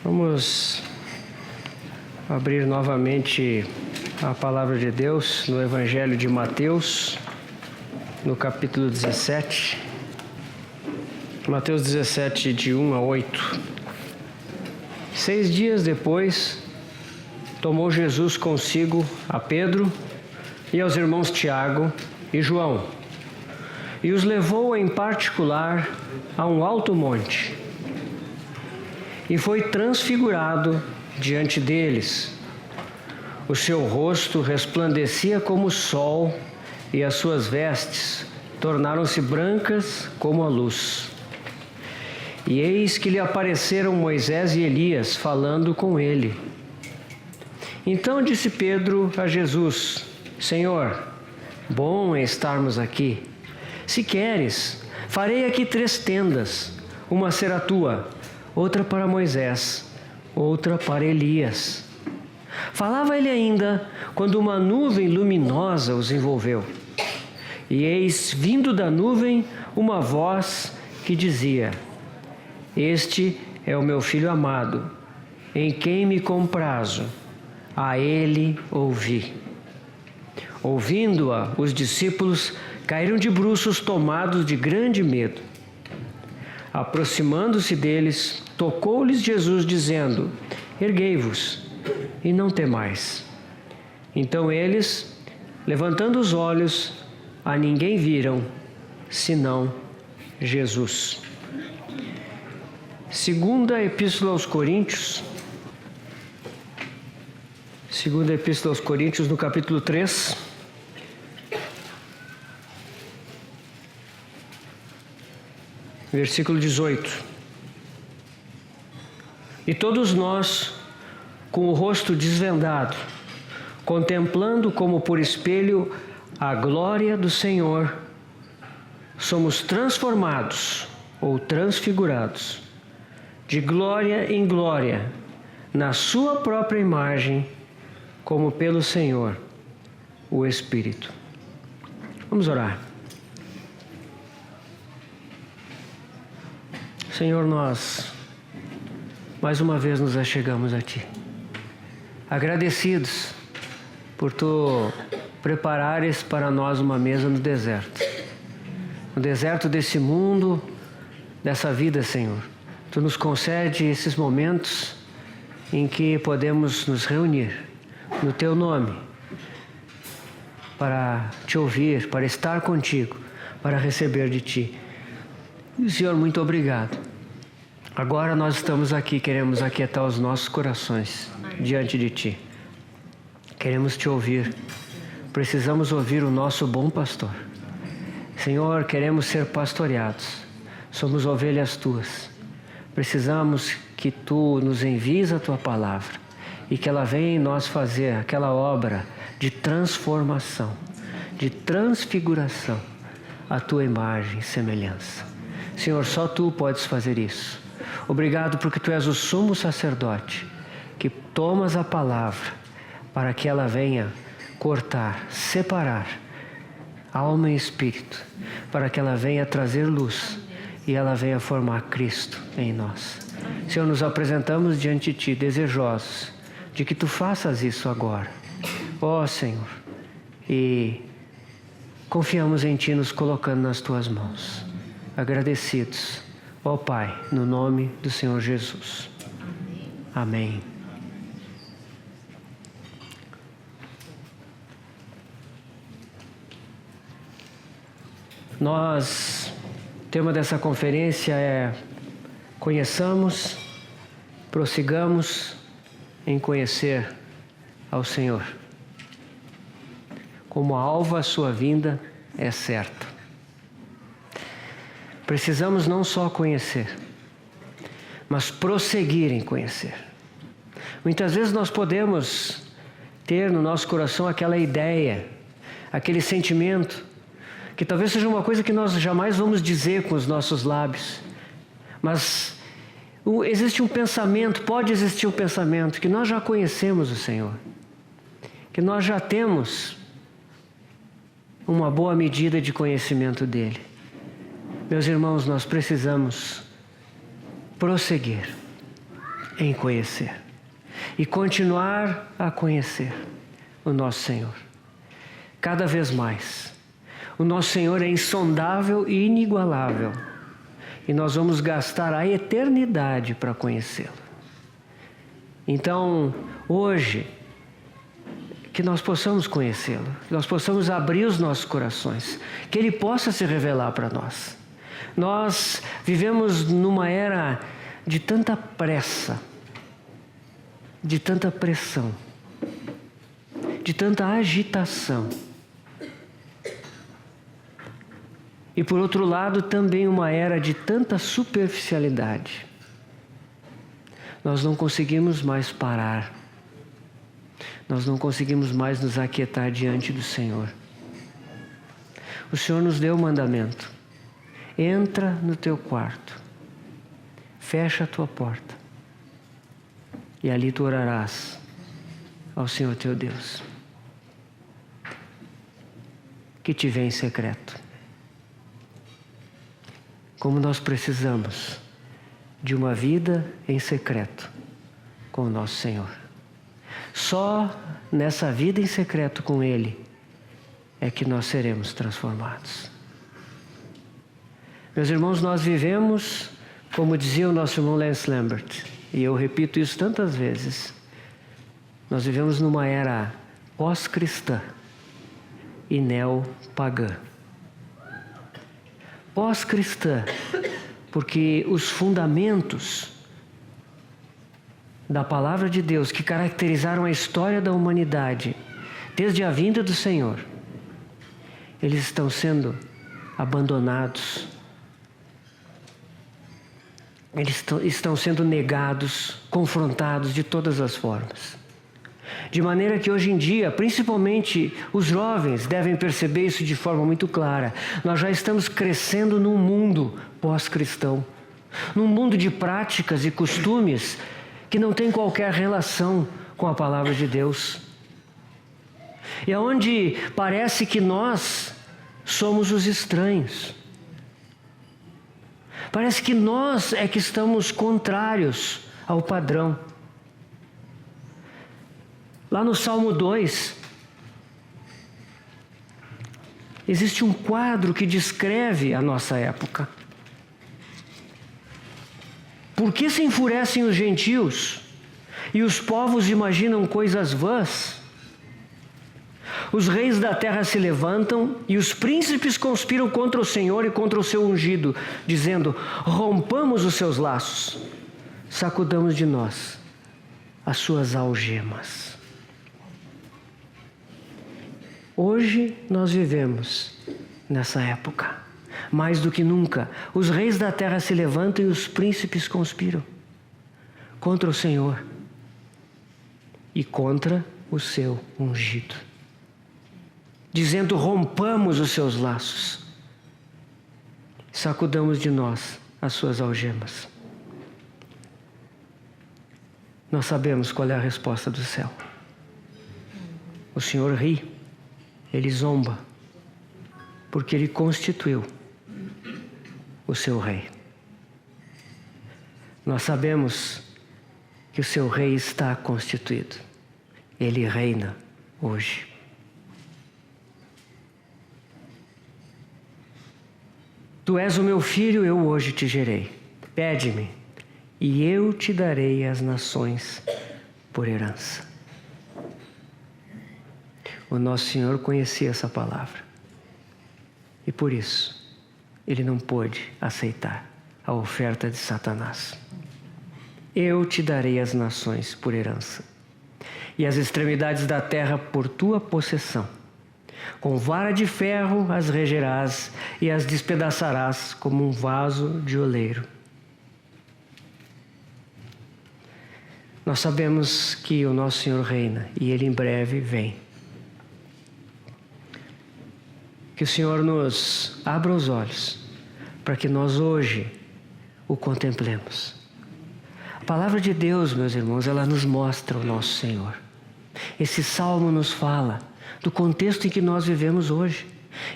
Vamos abrir novamente a palavra de Deus no Evangelho de Mateus, no capítulo 17. Mateus 17, de 1 a 8. 6 dias depois, tomou Jesus consigo a Pedro e aos irmãos Tiago e João, e os levou em particular a um alto monte, e foi transfigurado diante deles. O seu rosto resplandecia como o sol, e as suas vestes tornaram-se brancas como a luz. E eis que lhe apareceram Moisés e Elias, falando com ele. Então disse Pedro a Jesus: Senhor, bom é estarmos aqui. Se queres, farei aqui 3 tendas, uma será tua, outra para Moisés, outra para Elias. Falava ele ainda, quando uma nuvem luminosa os envolveu. E eis, vindo da nuvem, uma voz que dizia: Este é o meu filho amado, em quem me comprazo, a ele ouvi. Ouvindo-a, os discípulos caíram de bruços, tomados de grande medo. Aproximando-se deles, tocou-lhes Jesus, dizendo: Erguei-vos, e não temais. Então eles, levantando os olhos, a ninguém viram, senão Jesus. Segunda Epístola aos Coríntios. Segunda Epístola aos Coríntios, no capítulo 3. Versículo 18. E todos nós, com o rosto desvendado, contemplando como por espelho a glória do Senhor, somos transformados ou transfigurados, de glória em glória, na sua própria imagem, como pelo Senhor, o Espírito. Vamos orar. Senhor, nós mais uma vez nos achegamos a Ti, agradecidos por Tu preparares para nós uma mesa no deserto desse mundo, dessa vida, Senhor. Tu nos concede esses momentos em que podemos nos reunir no Teu nome, para Te ouvir, para estar contigo, para receber de Ti. Senhor, muito obrigado. Agora nós estamos aqui, queremos aquietar os nossos corações diante de Ti. Queremos Te ouvir. Precisamos ouvir o nosso bom pastor. Senhor, queremos ser pastoreados. Somos ovelhas Tuas. Precisamos que Tu nos envies a Tua palavra e que ela venha em nós fazer aquela obra de transformação, de transfiguração, a Tua imagem e semelhança. Senhor, só Tu podes fazer isso. Obrigado porque Tu és o sumo sacerdote, que tomas a palavra para que ela venha cortar, separar alma e espírito, para que ela venha trazer luz e ela venha formar Cristo em nós. Senhor, nos apresentamos diante de Ti, desejosos de que Tu faças isso agora. Ó Senhor, e confiamos em Ti, nos colocando nas Tuas mãos, agradecidos. Ó Pai, no nome do Senhor Jesus. Amém. O tema dessa conferência é: conheçamos, prossigamos em conhecer ao Senhor. Como a alva, a sua vinda é certa. Precisamos não só conhecer, mas prosseguir em conhecer. Muitas vezes nós podemos ter no nosso coração aquela ideia, aquele sentimento, que talvez seja uma coisa que nós jamais vamos dizer com os nossos lábios, mas existe um pensamento, pode existir um pensamento, que nós já conhecemos o Senhor, que nós já temos uma boa medida de conhecimento dEle. Meus irmãos, nós precisamos prosseguir. em conhecer e continuar a conhecer o nosso Senhor. Cada vez mais. O nosso Senhor é insondável e inigualável. E nós vamos gastar a eternidade para conhecê-lo. Então, hoje, que nós possamos conhecê-lo, que nós possamos abrir os nossos corações, que Ele possa se revelar para nós. Nós vivemos numa era de tanta pressa, de tanta pressão, de tanta agitação. E por outro lado, também uma era de tanta superficialidade. Nós não conseguimos mais parar. Nós não conseguimos mais nos aquietar diante do Senhor. O Senhor nos deu o mandamento. Entra no teu quarto. Fecha a tua porta. E ali tu orarás ao Senhor teu Deus, que te vê em secreto. Como nós precisamos de uma vida em secreto com o nosso Senhor. Só nessa vida em secreto com Ele é que nós seremos transformados. Meus irmãos, nós vivemos, como dizia o nosso irmão Lance Lambert, e eu repito isso tantas vezes, nós vivemos numa era pós-cristã e neopagã. Pós-cristã, porque os fundamentos da palavra de Deus que caracterizaram a história da humanidade desde a vinda do Senhor, eles estão sendo abandonados, eles estão sendo negados, confrontados de todas as formas. De maneira que hoje em dia, principalmente os jovens devem perceber isso de forma muito clara. Nós já estamos crescendo num mundo pós-cristão, num mundo de práticas e costumes que não tem qualquer relação com a palavra de Deus. E aonde parece que nós somos os estranhos. Parece que nós é que estamos contrários ao padrão. Lá no Salmo 2, existe um quadro que descreve a nossa época. Por que se enfurecem os gentios e os povos imaginam coisas vãs? Os reis da terra se levantam e os príncipes conspiram contra o Senhor e contra o seu ungido, dizendo: rompamos os seus laços, sacudamos de nós as suas algemas. Hoje nós vivemos nessa época. Mais do que nunca, os reis da terra se levantam e os príncipes conspiram contra o Senhor e contra o seu ungido, dizendo: rompamos os seus laços, sacudamos de nós as suas algemas. Nós sabemos qual é a resposta do céu. O Senhor ri, Ele zomba, porque Ele constituiu o seu rei. Nós sabemos que o seu rei está constituído. Ele reina hoje. Tu és o meu filho, eu hoje te gerei. Pede-me, e eu te darei as nações por herança. O nosso Senhor conhecia essa palavra. E por isso, Ele não pôde aceitar a oferta de Satanás. Eu te darei as nações por herança, e as extremidades da terra por tua possessão. Com vara de ferro as regerás e as despedaçarás como um vaso de oleiro. Nós sabemos que o nosso Senhor reina e Ele em breve vem. Que o Senhor nos abra os olhos para que nós hoje o contemplemos. A palavra de Deus, meus irmãos, ela nos mostra o nosso Senhor. Esse salmo nos fala do contexto em que nós vivemos hoje.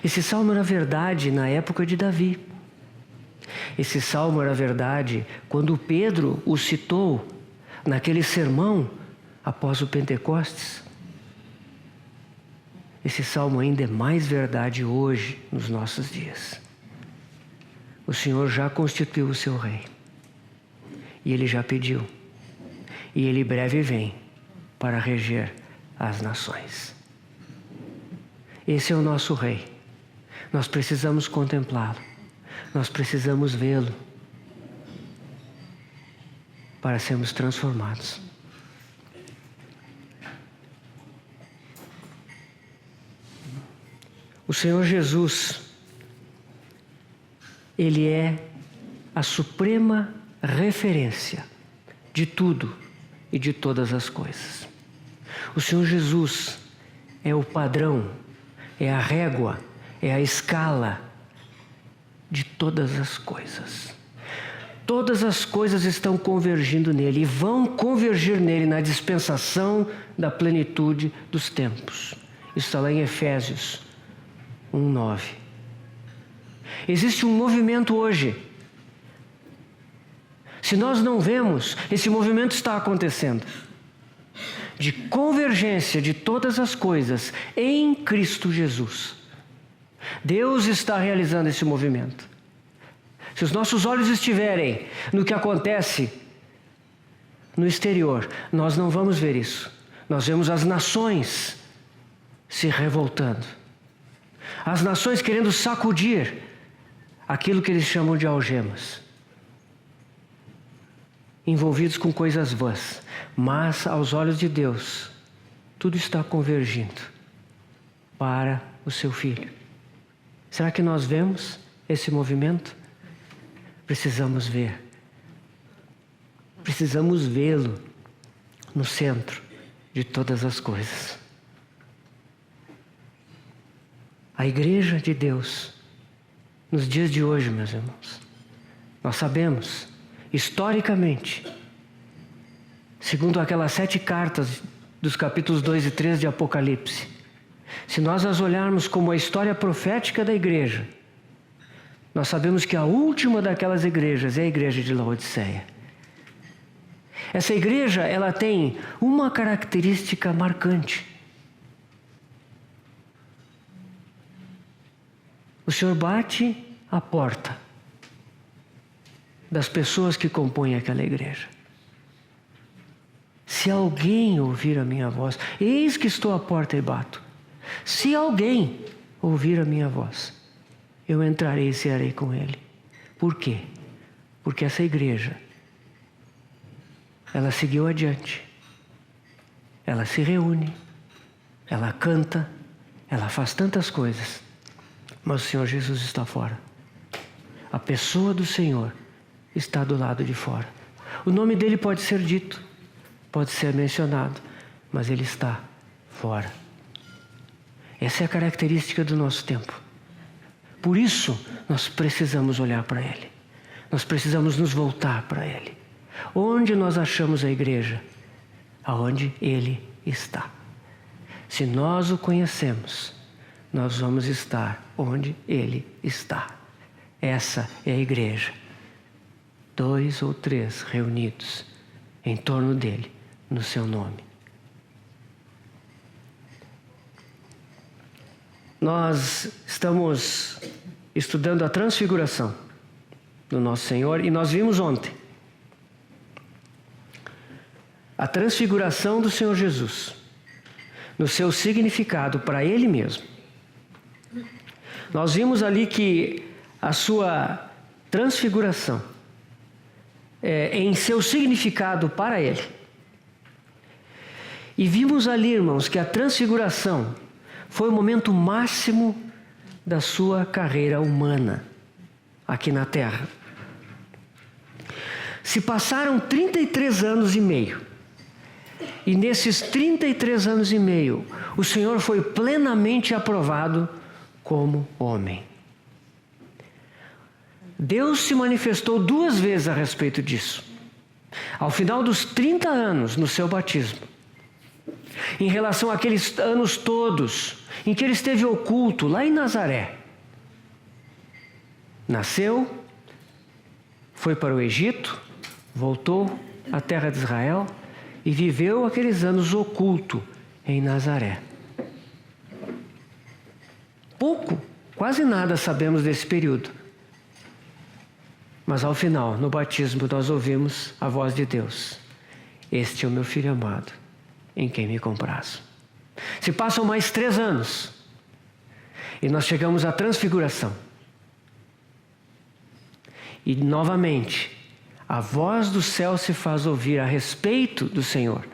Esse salmo era verdade na época de Davi. Esse salmo era verdade quando Pedro o citou naquele sermão após o Pentecostes. Esse salmo ainda é mais verdade hoje, nos nossos dias. O Senhor já constituiu o seu rei. E Ele já pediu. E Ele breve vem para reger as nações. Esse é o nosso rei. Nós precisamos contemplá-lo. Nós precisamos vê-lo para sermos transformados. O Senhor Jesus, Ele é a suprema referência de tudo e de todas as coisas. O Senhor Jesus é o padrão, é a régua, é a escala de todas as coisas. Todas as coisas estão convergindo nele e vão convergir nele na dispensação da plenitude dos tempos. Isso está lá em Efésios 1:9. Existe um movimento hoje. Se nós não vemos, esse movimento está acontecendo. De convergência de todas as coisas em Cristo Jesus. Deus está realizando esse movimento. Se os nossos olhos estiverem no que acontece no exterior, nós não vamos ver isso. Nós vemos as nações se revoltando. As nações querendo sacudir aquilo que eles chamam de algemas. Envolvidos com coisas vãs. Mas, aos olhos de Deus, tudo está convergindo para o seu Filho. Será que nós vemos esse movimento? Precisamos ver. Precisamos vê-lo no centro de todas as coisas. A igreja de Deus, nos dias de hoje, meus irmãos, nós sabemos, historicamente, segundo aquelas 7 cartas dos capítulos 2 e 3 de Apocalipse, se nós as olharmos como a história profética da igreja, nós sabemos que a última daquelas igrejas é a igreja de Laodiceia. Essa igreja, ela tem uma característica marcante. O Senhor bate a porta das pessoas que compõem aquela igreja. Se alguém ouvir a minha voz, eis que estou à porta e bato. Se alguém ouvir a minha voz, eu entrarei e cearei com ele. Por quê? Porque essa igreja, ela seguiu adiante. Ela se reúne, ela canta, ela faz tantas coisas. Mas o Senhor Jesus está fora. A pessoa do Senhor está do lado de fora. O nome dele pode ser dito, pode ser mencionado, mas ele está fora. Essa é a característica do nosso tempo. Por isso, nós precisamos olhar para ele. Nós precisamos nos voltar para ele. Onde nós achamos a igreja? Aonde ele está. Se nós o conhecemos, nós vamos estar onde ele está. Essa é a igreja. 2 ou 3 reunidos em torno dele, no seu nome. Nós estamos estudando a transfiguração do nosso Senhor e nós vimos ontem a transfiguração do Senhor Jesus, no seu significado para ele mesmo. Nós vimos ali que a sua transfiguração, em seu significado para ele. E vimos ali, irmãos, que a transfiguração foi o momento máximo da sua carreira humana aqui na terra. Se passaram 33 anos e meio. E nesses 33 anos e meio, o Senhor foi plenamente aprovado como homem. Deus se manifestou 2 vezes a respeito disso. Ao final dos 30 anos, no seu batismo. Em relação àqueles anos todos em que ele esteve oculto lá em Nazaré. Nasceu, foi para o Egito, voltou, à terra de Israel e viveu aqueles anos oculto em Nazaré. Pouco, quase nada sabemos desse período. Mas ao final, no batismo, nós ouvimos a voz de Deus. Este é o meu filho amado, em quem me comprazo. Se passam mais 3 anos e nós chegamos à transfiguração. E novamente, a voz do céu se faz ouvir a respeito do Senhor.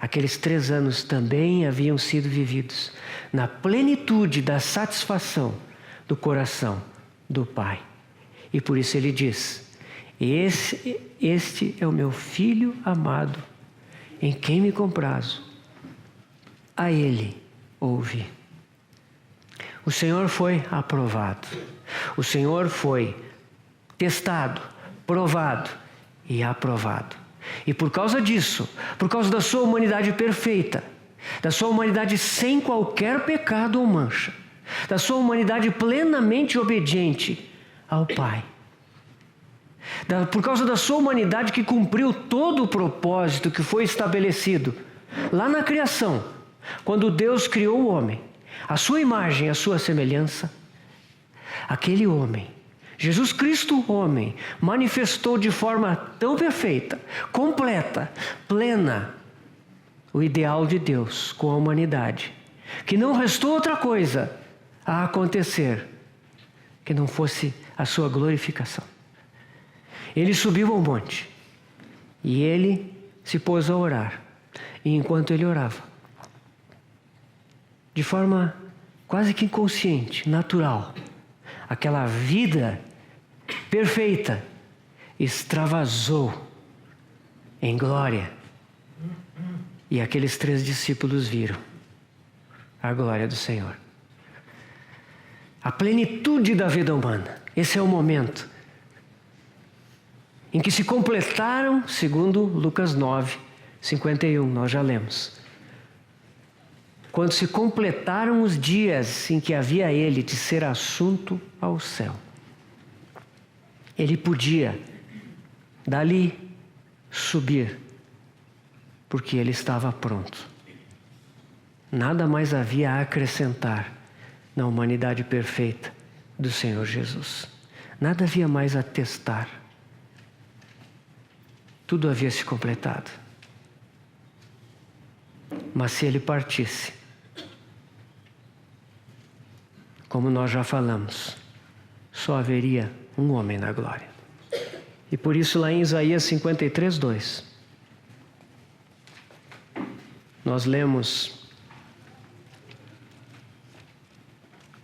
Aqueles 3 anos também haviam sido vividos na plenitude da satisfação do coração do Pai. E por isso ele diz: este é o meu filho amado, em quem me comprazo. A ele ouvi. O Senhor foi aprovado. O Senhor foi testado, provado e aprovado. E por causa disso, por causa da sua humanidade perfeita, da sua humanidade sem qualquer pecado ou mancha, da sua humanidade plenamente obediente ao Pai, por causa da sua humanidade que cumpriu todo o propósito que foi estabelecido lá na criação, quando Deus criou o homem, a sua imagem, a sua semelhança, aquele homem, Jesus Cristo, homem, manifestou de forma tão perfeita, completa, plena, o ideal de Deus com a humanidade, que não restou outra coisa a acontecer que não fosse a sua glorificação. Ele subiu ao monte e ele se pôs a orar. E enquanto ele orava, de forma quase que inconsciente, natural, aquela vida perfeita extravasou em glória. E aqueles 3 discípulos viram a glória do Senhor. A plenitude da vida humana. Esse é o momento em que se completaram, segundo Lucas 9, 51, nós já lemos. Quando se completaram os dias em que havia ele de ser assunto ao céu. Ele podia dali subir, porque ele estava pronto. Nada mais havia a acrescentar na humanidade perfeita do Senhor Jesus. Nada havia mais a testar. Tudo havia se completado. Mas se ele partisse, como nós já falamos, só haveria um homem na glória. E por isso lá em Isaías 53, 2, nós lemos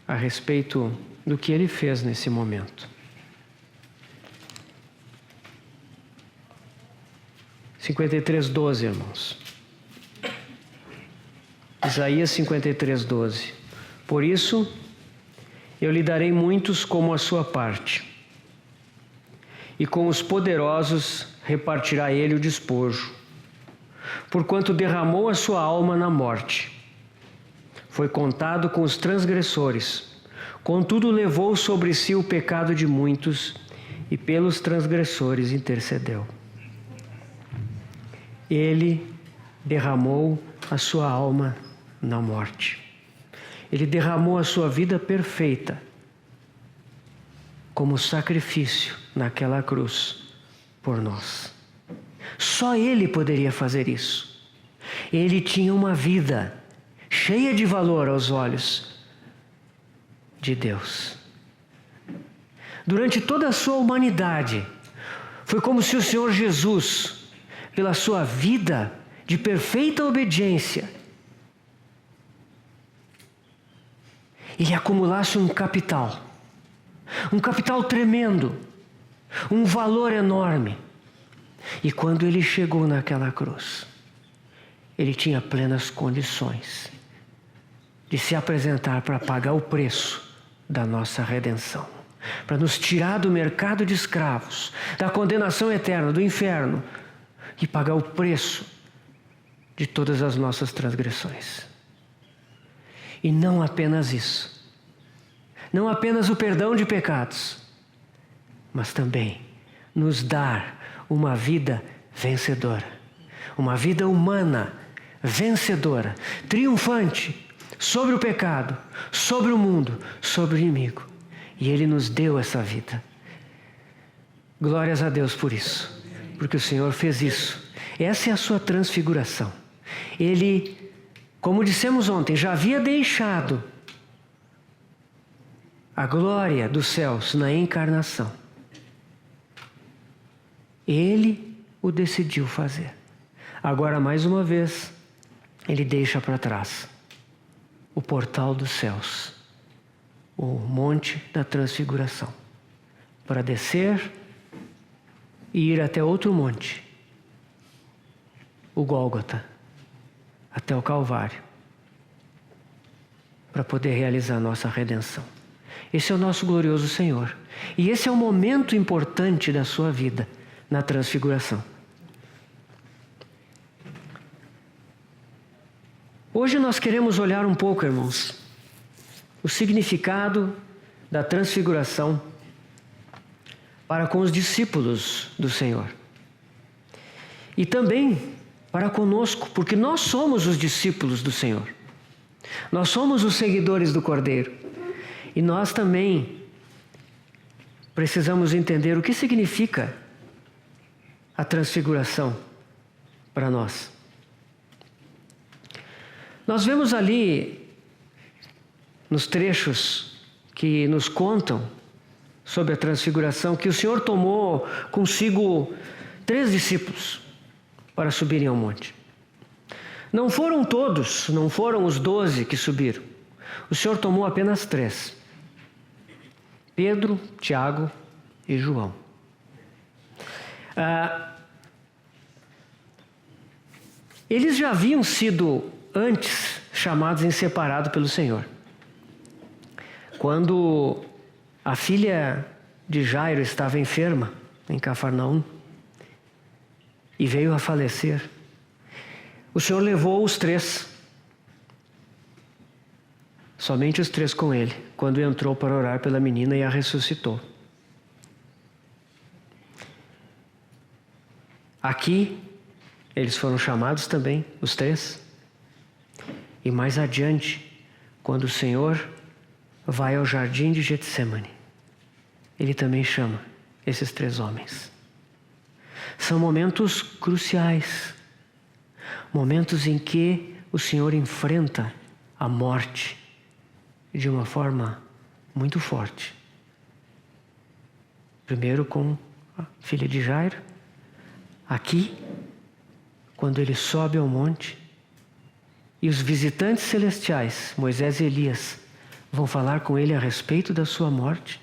a respeito do que ele fez nesse momento. 53, 12, irmãos. Isaías 53, 12. Por isso, eu lhe darei muitos como a sua parte, e com os poderosos repartirá ele o despojo, porquanto derramou a sua alma na morte. Foi contado com os transgressores, contudo levou sobre si o pecado de muitos, e pelos transgressores intercedeu. Ele derramou a sua alma na morte. Ele derramou a sua vida perfeita como sacrifício naquela cruz por nós. Só Ele poderia fazer isso. Ele tinha uma vida cheia de valor aos olhos de Deus. Durante toda a sua humanidade, foi como se o Senhor Jesus, pela sua vida de perfeita obediência, ele acumulasse um capital tremendo, um valor enorme. E quando ele chegou naquela cruz, ele tinha plenas condições de se apresentar para pagar o preço da nossa redenção, para nos tirar do mercado de escravos, da condenação eterna, do inferno, e pagar o preço de todas as nossas transgressões. E não apenas isso, não apenas o perdão de pecados, mas também nos dar uma vida vencedora. Uma vida humana vencedora, triunfante sobre o pecado, sobre o mundo, sobre o inimigo. E Ele nos deu essa vida. Glórias a Deus por isso, porque o Senhor fez isso. Essa é a sua transfiguração. Ele, como dissemos ontem, já havia deixado a glória dos céus na encarnação. Ele o decidiu fazer. Agora, mais uma vez, Ele deixa para trás o portal dos céus, o monte da transfiguração, para descer e ir até outro monte, o Gólgota, até o Calvário, para poder realizar a nossa redenção. Esse é o nosso glorioso Senhor. E esse é o momento importante da sua vida, na transfiguração. Hoje nós queremos olhar um pouco, irmãos, o significado da transfiguração para com os discípulos do Senhor. E também para conosco, porque nós somos os discípulos do Senhor. Nós somos os seguidores do Cordeiro. E nós também precisamos entender o que significa a transfiguração para nós. Nós vemos ali, nos trechos que nos contam sobre a transfiguração, que o Senhor tomou consigo 3 discípulos para subirem ao monte. Não foram todos, não foram os 12 que subiram. O Senhor tomou apenas 3. Pedro, Tiago e João. Eles já haviam sido antes chamados em separado pelo Senhor. Quando a filha de Jairo estava enferma em Cafarnaum e veio a falecer, o Senhor levou os 3, somente os 3 com ele, quando entrou para orar pela menina e a ressuscitou. Aqui, eles foram chamados também, os 3. E mais adiante, quando o Senhor vai ao jardim de Getsemane, Ele também chama esses 3 homens. São momentos cruciais, momentos em que o Senhor enfrenta a morte de uma forma muito forte. Primeiro com a filha de Jairo, aqui, quando ele sobe ao monte, e os visitantes celestiais, Moisés e Elias, vão falar com ele a respeito da sua morte.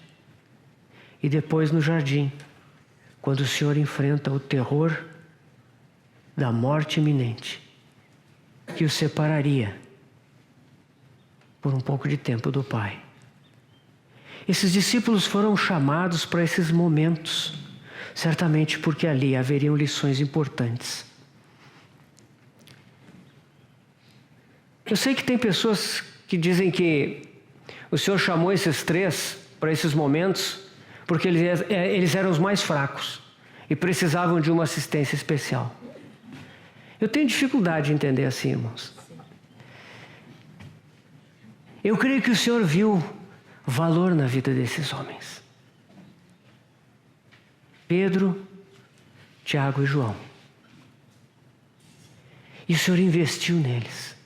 E depois no jardim, quando o Senhor enfrenta o terror da morte iminente, que o separaria por um pouco de tempo do Pai. Esses discípulos foram chamados para esses momentos, certamente porque ali haveriam lições importantes. Eu sei que tem pessoas que dizem que o Senhor chamou esses 3 para esses momentos porque eles eram os mais fracos e precisavam de uma assistência especial. Eu tenho dificuldade de entender assim, irmãos. Eu creio que o Senhor viu valor na vida desses homens. Pedro, Tiago e João. E o Senhor investiu neles.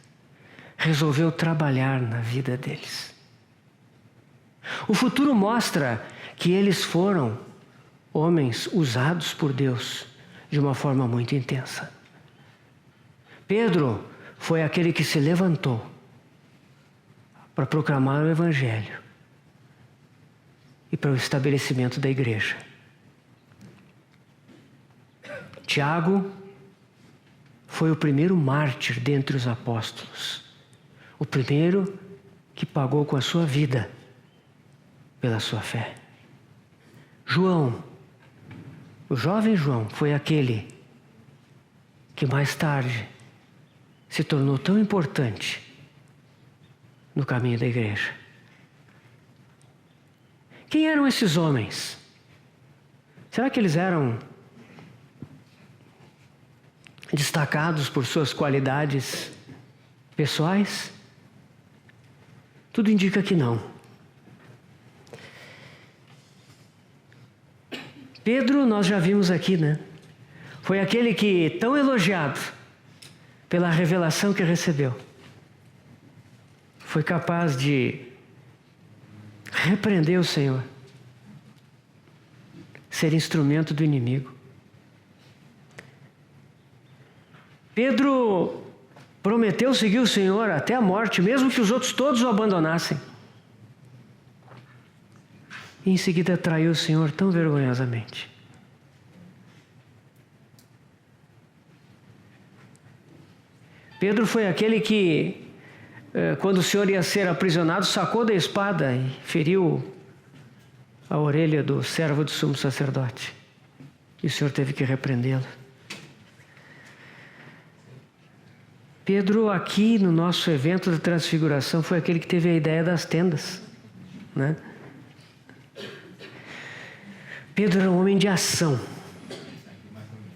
Resolveu trabalhar na vida deles. O futuro mostra que eles foram homens usados por Deus de uma forma muito intensa. Pedro foi aquele que se levantou para proclamar o Evangelho e para o estabelecimento da igreja. Tiago foi o primeiro mártir dentre os apóstolos. O primeiro que pagou com a sua vida pela sua fé. João, o jovem João, foi aquele que mais tarde se tornou tão importante no caminho da igreja. Quem eram esses homens? Será que eles eram destacados por suas qualidades pessoais? Tudo indica que não. Pedro, nós já vimos aqui, né? Foi aquele que, tão elogiado pela revelação que recebeu, foi capaz de repreender o Senhor, ser instrumento do inimigo. Pedro prometeu seguir o Senhor até a morte, mesmo que os outros todos o abandonassem. E em seguida traiu o Senhor tão vergonhosamente. Pedro foi aquele que, quando o Senhor ia ser aprisionado, sacou da espada e feriu a orelha do servo do sumo sacerdote. E o Senhor teve que repreendê-lo. Pedro, aqui no nosso evento da transfiguração, foi aquele que teve a ideia das tendas, né? Pedro era um homem de ação,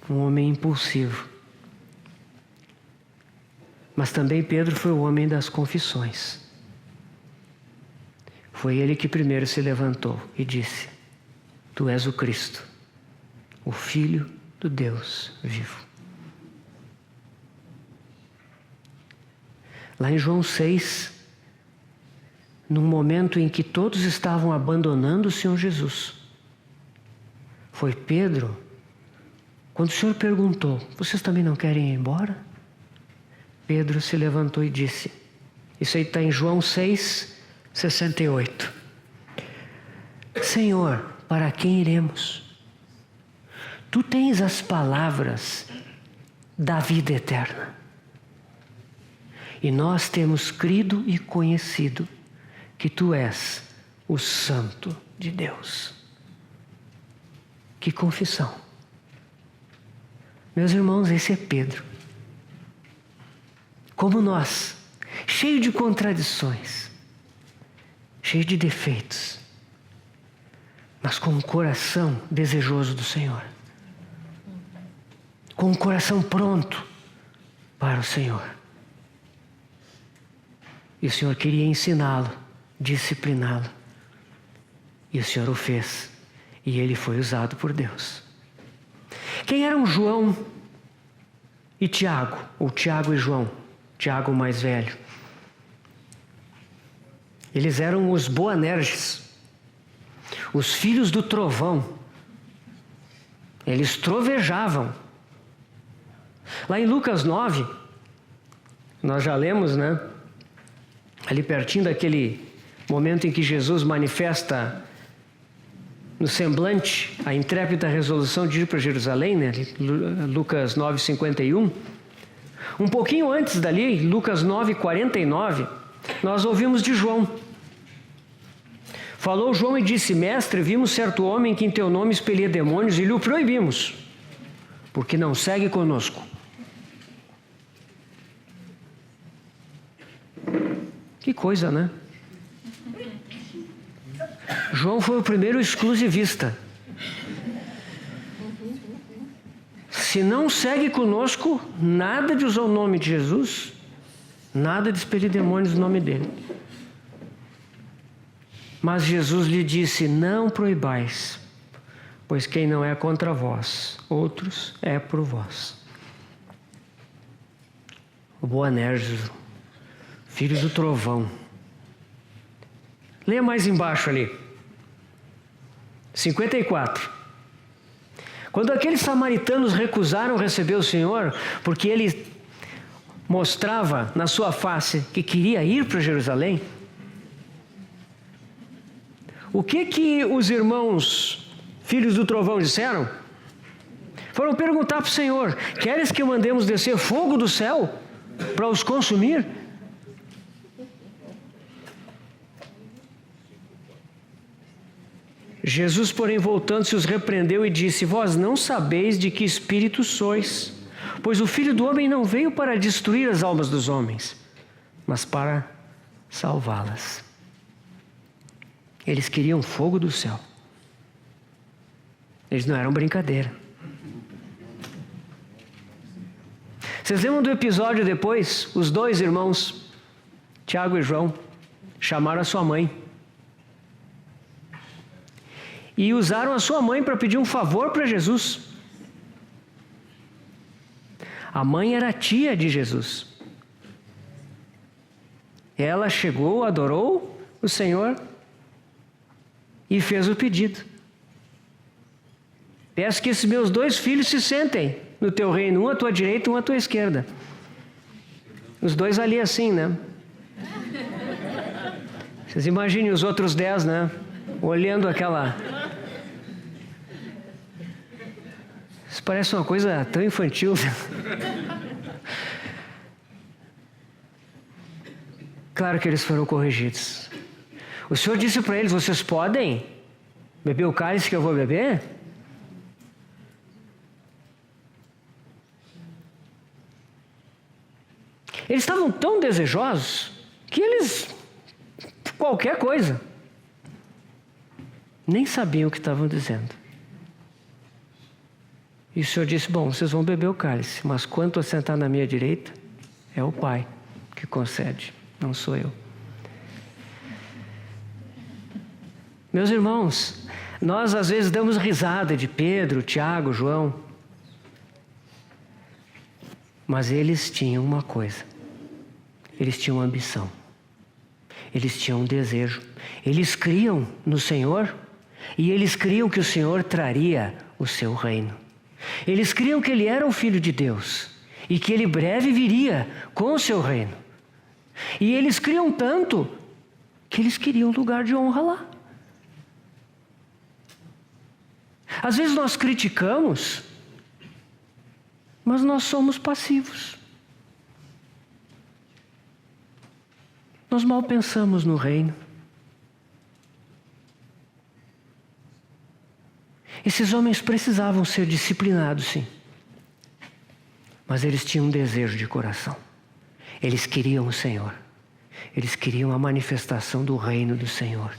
um homem impulsivo. Mas também Pedro foi o homem das confissões. Foi ele que primeiro se levantou e disse: Tu és o Cristo, o Filho do Deus vivo. Lá em João 6, num momento em que todos estavam abandonando o Senhor Jesus, foi Pedro, quando o Senhor perguntou: Vocês também não querem ir embora? Pedro se levantou e disse, isso aí está em João 6, 68. Senhor, para quem iremos? Tu tens as palavras da vida eterna. E nós temos crido e conhecido que Tu és o Santo de Deus. Que confissão. Meus irmãos, esse é Pedro. Como nós, cheio de contradições, cheio de defeitos, mas com um coração desejoso do Senhor. Com um coração pronto para o Senhor. E o Senhor queria ensiná-lo, discipliná-lo. E o Senhor o fez. E ele foi usado por Deus. Quem eram João e Tiago? Ou Tiago e João? Tiago o mais velho. Eles eram os Boanerges, os filhos do trovão. Eles trovejavam. Lá em Lucas 9, nós já lemos, né? Ali pertinho daquele momento em que Jesus manifesta no semblante a intrépida resolução de ir para Jerusalém, né? Lucas 9, 51. Um pouquinho antes dali, Lucas 9, 49, nós ouvimos de João. Falou João e disse, mestre, vimos certo homem que em teu nome expelia demônios e lhe o proibimos, porque não segue conosco. Que coisa, né? João foi o primeiro exclusivista. Se não segue conosco, nada de usar o nome de Jesus, nada de expelir demônios no nome dele. Mas Jesus lhe disse, não proibais, pois quem não é contra vós, outros é por vós. O Boanerges, filho do trovão. Leia mais embaixo ali. 54. Quando aqueles samaritanos recusaram receber o Senhor, porque ele mostrava na sua face que queria ir para Jerusalém, o que os irmãos, filhos do trovão, disseram? Foram perguntar para o Senhor, queres que mandemos descer fogo do céu para os consumir? Jesus, porém, voltando-se, os repreendeu e disse, vós não sabeis de que espírito sois, pois o Filho do Homem não veio para destruir as almas dos homens, mas para salvá-las. Eles queriam fogo do céu. Eles não eram brincadeira. Vocês lembram do episódio depois? Os dois irmãos, Tiago e João, chamaram a sua mãe. E usaram a sua mãe para pedir um favor para Jesus. A mãe era tia de Jesus. Ela chegou, adorou o Senhor e fez o pedido. Peço que esses meus 2 filhos se sentem no teu reino, um à tua direita e um à tua esquerda. Os 2 ali assim, né? Vocês imaginem os outros 10, né? Olhando aquela... Isso parece uma coisa tão infantil. Claro que eles foram corrigidos. O Senhor disse para eles: vocês podem beber o cálice que eu vou beber? Eles estavam tão desejosos que eles, qualquer coisa, nem sabiam o que estavam dizendo. E o Senhor disse: bom, vocês vão beber o cálice, mas quanto a sentar na minha direita, é o Pai que concede, não sou eu. Meus irmãos, nós às vezes damos risada de Pedro, Tiago, João, mas eles tinham uma coisa: eles tinham ambição, eles tinham um desejo, eles criam no Senhor e eles criam que o Senhor traria o seu reino. Eles criam que Ele era o Filho de Deus e que Ele breve viria com o seu reino. E eles criam tanto que eles queriam lugar de honra lá. Às vezes nós criticamos, mas nós somos passivos. Nós mal pensamos no reino. Esses homens precisavam ser disciplinados, sim. Mas eles tinham um desejo de coração. Eles queriam o Senhor. Eles queriam a manifestação do reino do Senhor.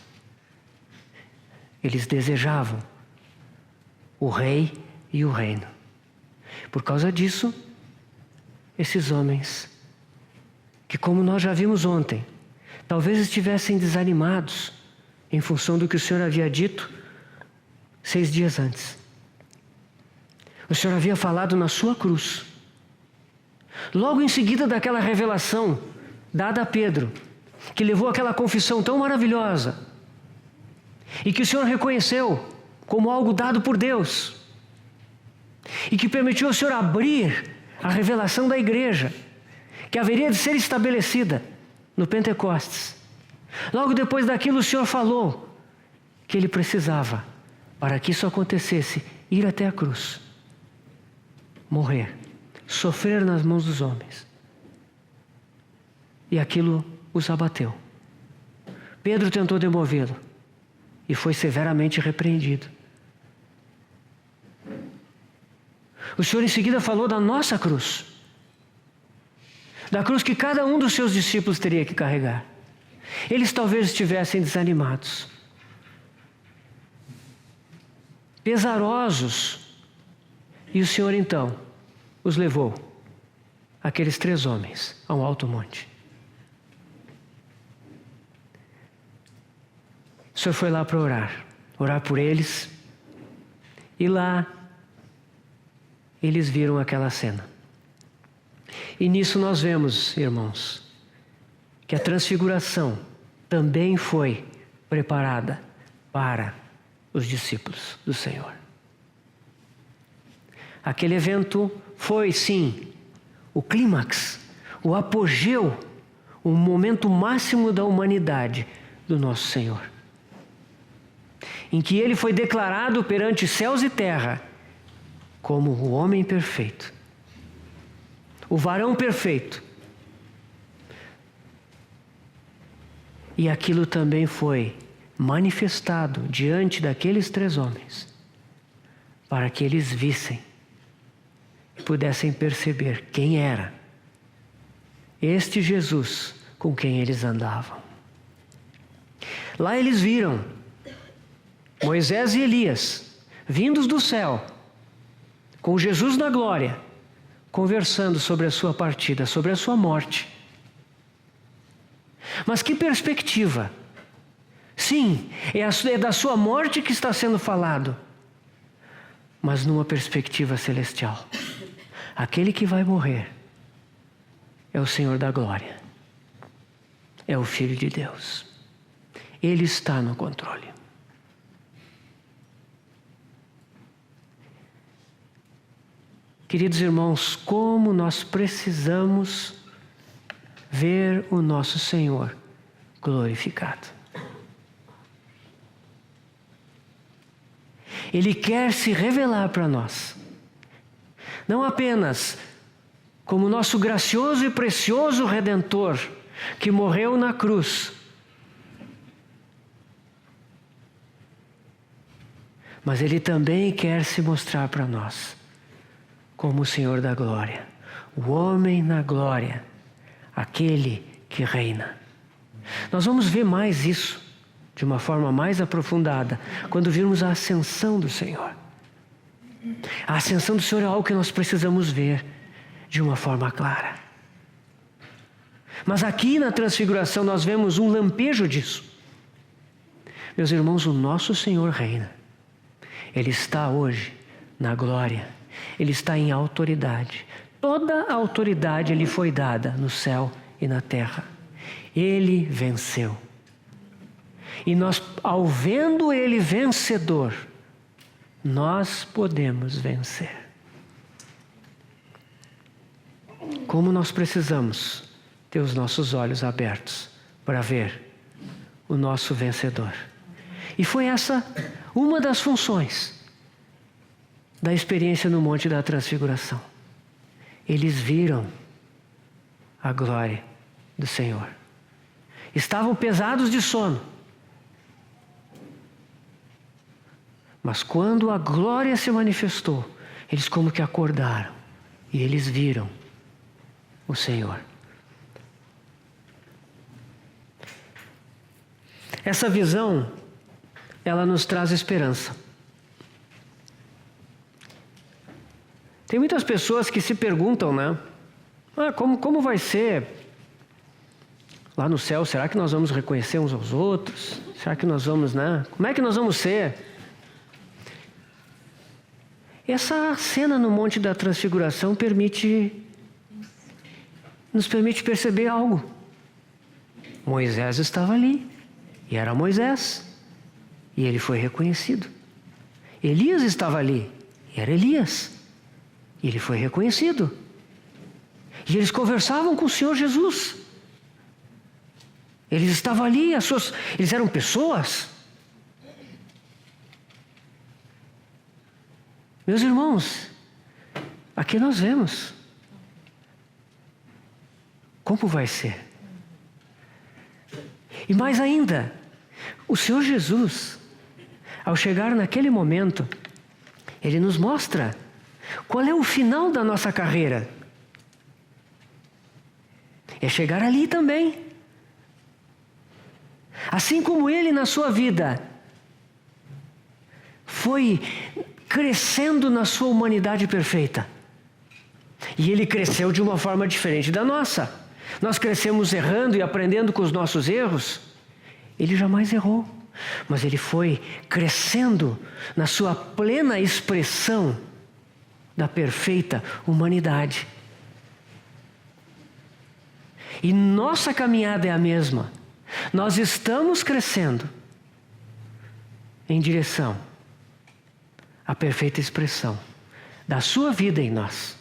Eles desejavam o rei e o reino. Por causa disso, esses homens, que como nós já vimos ontem, talvez estivessem desanimados em função do que o Senhor havia dito 6 dias antes. O Senhor havia falado na sua cruz. Logo em seguida daquela revelação dada a Pedro, que levou aquela confissão tão maravilhosa, e que o Senhor reconheceu como algo dado por Deus, e que permitiu ao Senhor abrir a revelação da igreja, que haveria de ser estabelecida no Pentecostes. Logo depois daquilo, o Senhor falou que Ele precisava, para que isso acontecesse, ir até a cruz, morrer, sofrer nas mãos dos homens. E aquilo os abateu. Pedro tentou demovê-lo e foi severamente repreendido. O Senhor em seguida falou da nossa cruz, da cruz que cada um dos seus discípulos teria que carregar. Eles talvez estivessem desanimados, pesarosos, e o Senhor então os levou, aqueles 3 homens, a um alto monte. O Senhor foi lá para orar por eles, e lá eles viram aquela cena. E nisso nós vemos, irmãos, que a transfiguração também foi preparada para os discípulos do Senhor. Aquele evento foi, sim, o clímax, o apogeu, o momento máximo da humanidade do nosso Senhor, em que Ele foi declarado perante céus e terra como o homem perfeito, o varão perfeito. E aquilo também foi manifestado diante daqueles 3 homens, para que eles vissem e pudessem perceber quem era este Jesus com quem eles andavam. Lá eles viram Moisés e Elias vindos do céu, com Jesus na glória, conversando sobre a sua partida, sobre a sua morte. Mas que perspectiva! Sim, é da sua morte que está sendo falado, mas numa perspectiva celestial. Aquele que vai morrer é o Senhor da glória, é o Filho de Deus. Ele está no controle. Queridos irmãos, como nós precisamos ver o nosso Senhor glorificado. Ele quer se revelar para nós, não apenas como nosso gracioso e precioso Redentor, que morreu na cruz, mas Ele também quer se mostrar para nós como o Senhor da glória, o homem na glória, aquele que reina. Nós vamos ver mais isso de uma forma mais aprofundada quando virmos a ascensão do Senhor. A ascensão do Senhor é algo que nós precisamos ver de uma forma clara. Mas aqui na transfiguração nós vemos um lampejo disso. Meus irmãos, o nosso Senhor reina. Ele está hoje na glória. Ele está em autoridade. Toda a autoridade lhe foi dada no céu e na terra. Ele venceu. E nós, ao vendo Ele vencedor, nós podemos vencer. Como nós precisamos ter os nossos olhos abertos para ver o nosso vencedor. E foi essa uma das funções da experiência no Monte da Transfiguração. Eles viram a glória do Senhor. Estavam pesados de sono. Mas quando a glória se manifestou, eles como que acordaram e eles viram o Senhor. Essa visão, ela nos traz esperança. Tem muitas pessoas que se perguntam, né? Como vai ser lá no céu? Será que nós vamos reconhecer uns aos outros? Será que nós vamos, né? Como é que nós vamos ser? Essa cena no Monte da Transfiguração nos permite perceber algo. Moisés estava ali, e era Moisés, e ele foi reconhecido. Elias estava ali, e era Elias, e ele foi reconhecido. E eles conversavam com o Senhor Jesus. Eles estavam ali, eles eram pessoas. Meus irmãos, aqui nós vemos como vai ser. E mais ainda, o Senhor Jesus, ao chegar naquele momento, Ele nos mostra qual é o final da nossa carreira. É chegar ali também. Assim como Ele na sua vida foi crescendo na sua humanidade perfeita. E Ele cresceu de uma forma diferente da nossa. Nós crescemos errando e aprendendo com os nossos erros. Ele jamais errou, mas Ele foi crescendo na sua plena expressão da perfeita humanidade. E nossa caminhada é a mesma. Nós estamos crescendo em direção à perfeita expressão da sua vida em nós,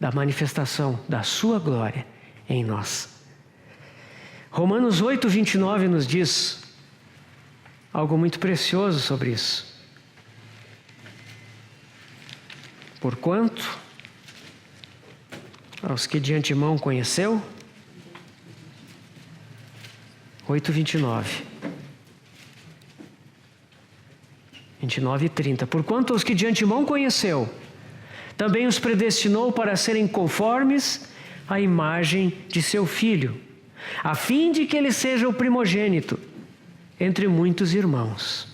da manifestação da sua glória em nós. Romanos 8:29 nos diz algo muito precioso sobre isso. Porquanto aos que de antemão conheceu, 8:29. 29 e 30. Porquanto os que de antemão conheceu, também os predestinou para serem conformes à imagem de seu Filho, a fim de que ele seja o primogênito entre muitos irmãos.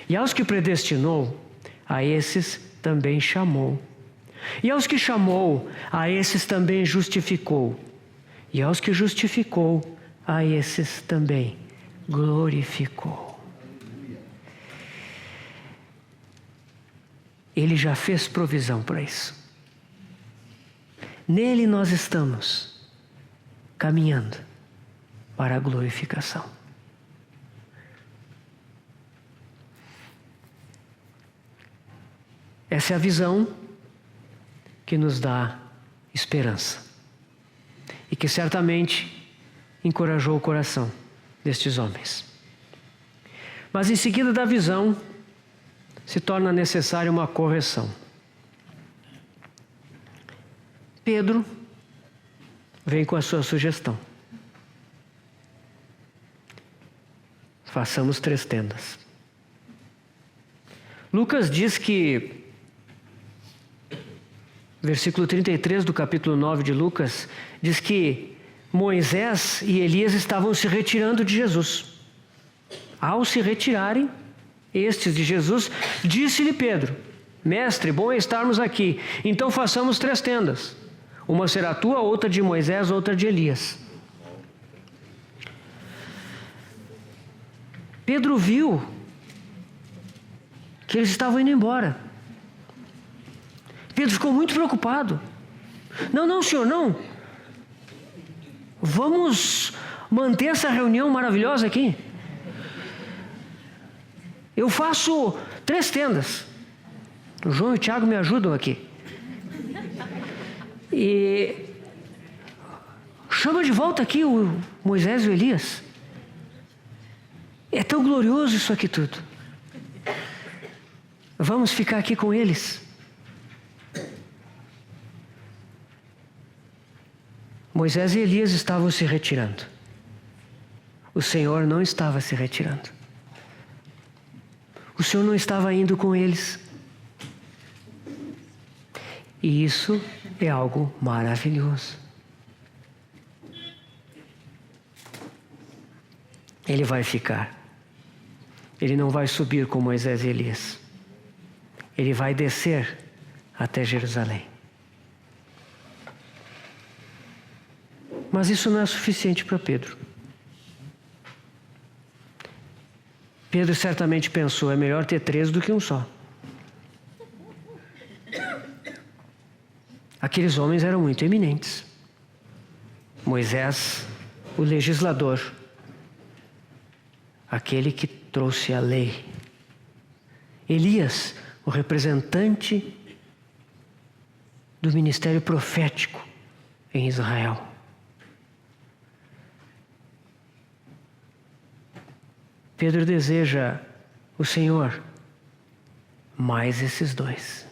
E aos que predestinou, a esses também chamou. E aos que chamou, a esses também justificou. E aos que justificou, a esses também glorificou. Ele já fez provisão para isso. Nele nós estamos caminhando para a glorificação. Essa é a visão que nos dá esperança e que certamente encorajou o coração destes homens. Mas em seguida da visão, se torna necessária uma correção. Pedro vem com a sua sugestão. Façamos 3 tendas. Lucas diz que, versículo 33 do capítulo 9 de Lucas, diz que Moisés e Elias estavam se retirando de Jesus. Ao se retirarem, estes de Jesus, disse-lhe Pedro: Mestre, bom é estarmos aqui. Então façamos 3 tendas. Uma será tua, outra de Moisés, outra de Elias. Pedro viu que eles estavam indo embora. Pedro ficou muito preocupado. Não, senhor, não. Vamos manter essa reunião maravilhosa aqui. Eu faço 3 tendas. O João e o Tiago me ajudam aqui. E chama de volta aqui o Moisés e o Elias. É tão glorioso isso aqui tudo. Vamos ficar aqui com eles. Moisés e Elias estavam se retirando. O Senhor não estava se retirando. O Senhor não estava indo com eles. E isso é algo maravilhoso. Ele vai ficar. Ele não vai subir com Moisés e Elias. Ele vai descer até Jerusalém. Mas isso não é suficiente para Pedro. Pedro certamente pensou: é melhor ter 3 do que um só. Aqueles homens eram muito eminentes. Moisés, o legislador, aquele que trouxe a lei. Elias, o representante do ministério profético em Israel. Pedro deseja o Senhor mais esses 2.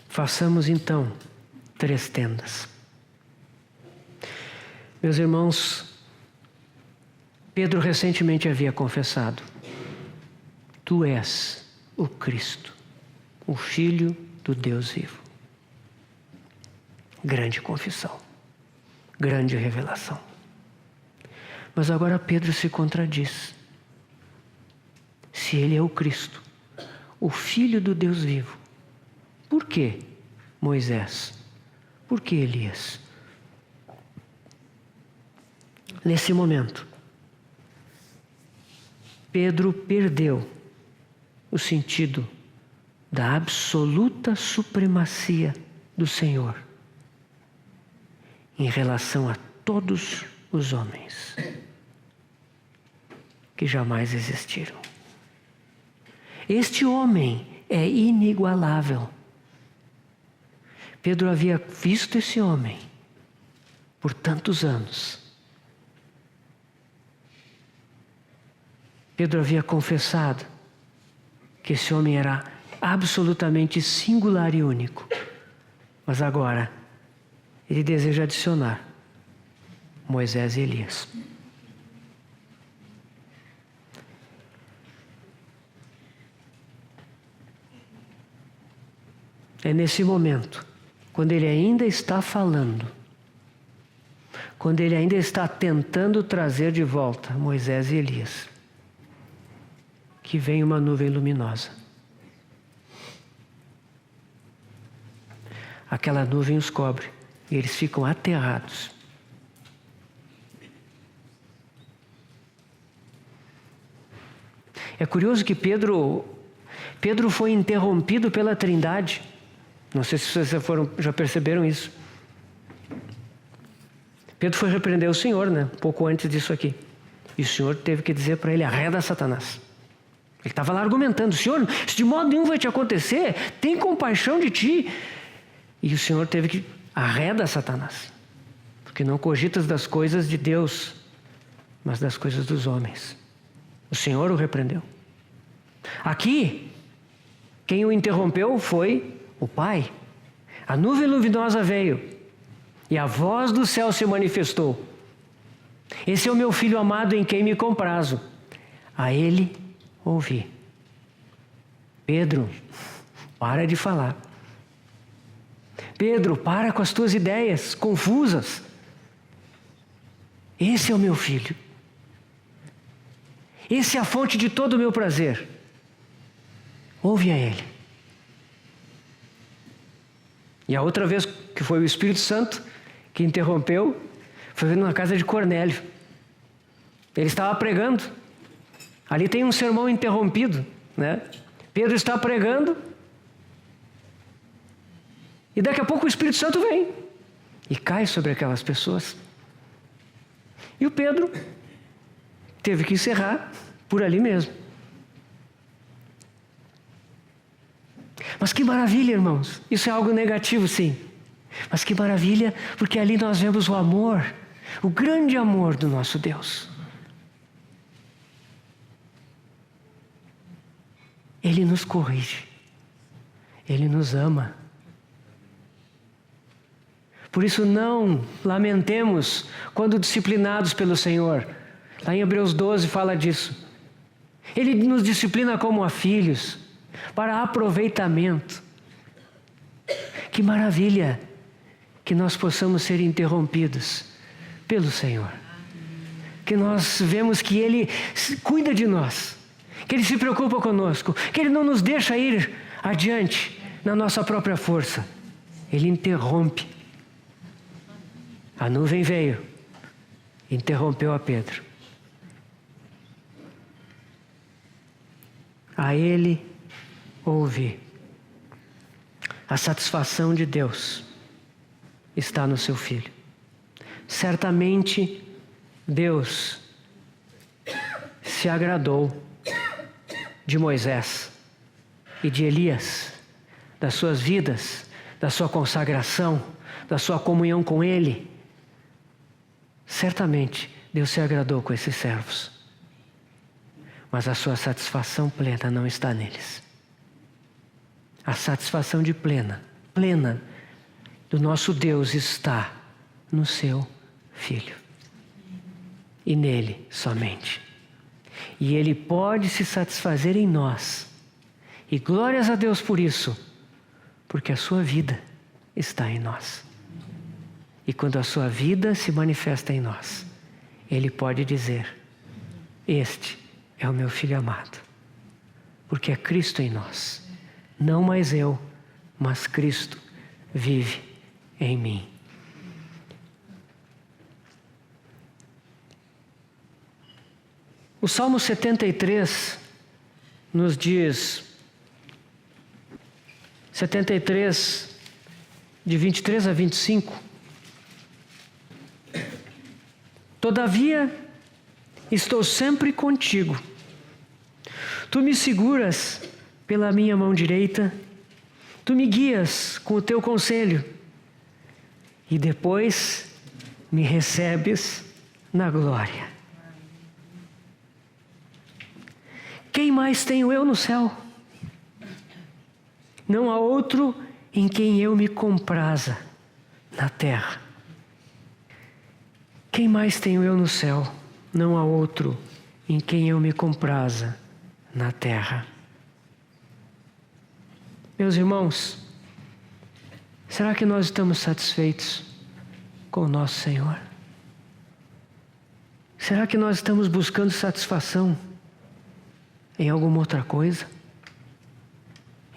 Façamos então 3 tendas. Meus irmãos, Pedro recentemente havia confessado: Tu és o Cristo, o Filho do Deus vivo. Grande confissão, grande revelação. Mas agora Pedro se contradiz. Se ele é o Cristo, o Filho do Deus vivo, por que Moisés? Por que Elias? Nesse momento, Pedro perdeu o sentido da absoluta supremacia do Senhor em relação a todos os homens que jamais existiram. Este homem é inigualável. Pedro havia visto esse homem por tantos anos. Pedro havia confessado que esse homem era absolutamente singular e único. Mas agora, ele deseja adicionar Moisés e Elias. É nesse momento, quando ele ainda está falando, quando ele ainda está tentando trazer de volta Moisés e Elias, que vem uma nuvem luminosa. Aquela nuvem os cobre e eles ficam aterrados. É curioso que Pedro foi interrompido pela Trindade. Não sei se vocês já perceberam isso. Pedro foi repreender o Senhor, né? Pouco antes disso aqui. E o Senhor teve que dizer para ele: arreda Satanás. Ele estava lá argumentando: Senhor, isso de modo nenhum vai te acontecer. Tem compaixão de ti. E o Senhor teve que: arreda Satanás. Porque não cogitas das coisas de Deus, mas das coisas dos homens. O Senhor o repreendeu. Aqui, quem o interrompeu foi o Pai. A nuvem luminosa veio e a voz do céu se manifestou. Esse é o meu filho amado em quem me comprazo. A ele ouvi. Pedro, para de falar. Pedro, para com as tuas ideias confusas. Esse é o meu filho. Esse é a fonte de todo o meu prazer. Ouve a ele. E a outra vez que foi o Espírito Santo que interrompeu, foi na casa de Cornélio. Ele estava pregando. Ali tem um sermão interrompido, né? Pedro está pregando. E daqui a pouco o Espírito Santo vem e cai sobre aquelas pessoas. E o Pedro teve que encerrar por ali mesmo. Mas que maravilha, irmãos. Isso é algo negativo, sim. Mas que maravilha, porque ali nós vemos o amor, o grande amor do nosso Deus. Ele nos corrige. Ele nos ama. Por isso não lamentemos quando disciplinados pelo Senhor. Lá em Hebreus 12 fala disso. Ele nos disciplina como a filhos, para aproveitamento. Que maravilha que nós possamos ser interrompidos pelo Senhor. Que nós vemos que Ele cuida de nós, que Ele se preocupa conosco, que Ele não nos deixa ir adiante na nossa própria força. Ele interrompe. A nuvem veio, interrompeu a Pedro. A ele ouve. A satisfação de Deus está no seu Filho. Certamente Deus se agradou de Moisés e de Elias, das suas vidas, da sua consagração, da sua comunhão com Ele. Certamente Deus se agradou com esses servos. Mas a sua satisfação plena não está neles. A satisfação plena do nosso Deus está no seu Filho. E nele somente. E Ele pode se satisfazer em nós. E glórias a Deus por isso, porque a sua vida está em nós. E quando a sua vida se manifesta em nós, Ele pode dizer: este é o meu Filho amado, porque é Cristo em nós. Não mais eu, mas Cristo vive em mim. O Salmo 73 nos diz, 73, de 23 a 25, todavia estou sempre contigo. Tu me seguras pela minha mão direita, tu me guias com o teu conselho e depois me recebes na glória. Quem mais tenho eu no céu? Não há outro em quem eu me compraza na terra. Quem mais tenho eu no céu? Não há outro em quem eu me compraza na terra. Meus irmãos, será que nós estamos satisfeitos com o nosso Senhor? Será que nós estamos buscando satisfação Em alguma outra coisa?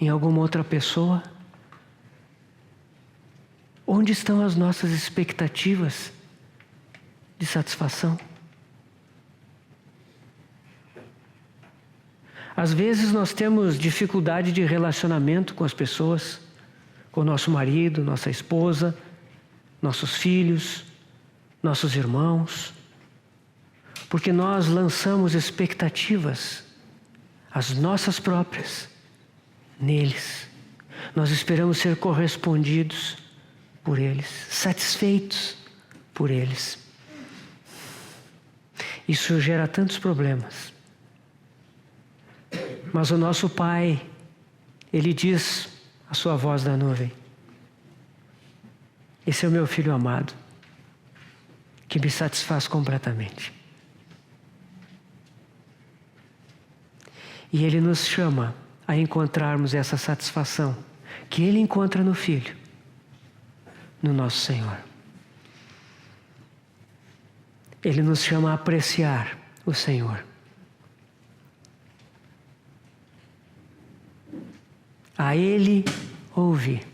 Em alguma outra pessoa? Onde estão as nossas expectativas de satisfação? Às vezes nós temos dificuldade de relacionamento com as pessoas, com o nosso marido, nossa esposa, nossos filhos, nossos irmãos, porque nós lançamos expectativas, as nossas próprias, neles. Nós esperamos ser correspondidos por eles, satisfeitos por eles. Isso gera tantos problemas. Mas o nosso Pai, Ele diz a sua voz da nuvem: esse é o meu filho amado, que me satisfaz completamente. E Ele nos chama a encontrarmos essa satisfação que Ele encontra no Filho, no nosso Senhor. Ele nos chama a apreciar o Senhor, a Ele ouvir.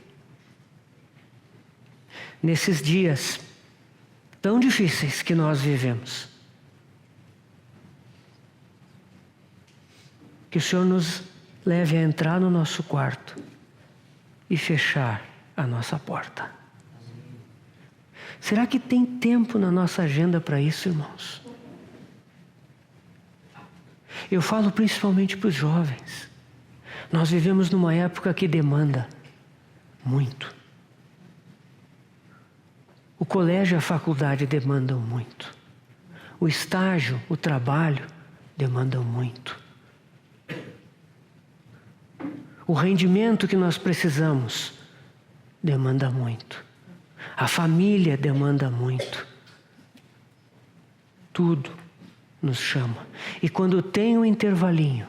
Nesses dias tão difíceis que nós vivemos, que o Senhor nos leve a entrar no nosso quarto e fechar a nossa porta. Será que tem tempo na nossa agenda para isso, irmãos? Eu falo principalmente para os jovens. Nós vivemos numa época que demanda muito. O colégio e a faculdade demandam muito. O estágio, o trabalho demandam muito. O rendimento que nós precisamos demanda muito. A família demanda muito. Tudo nos chama. E quando tem um intervalinho,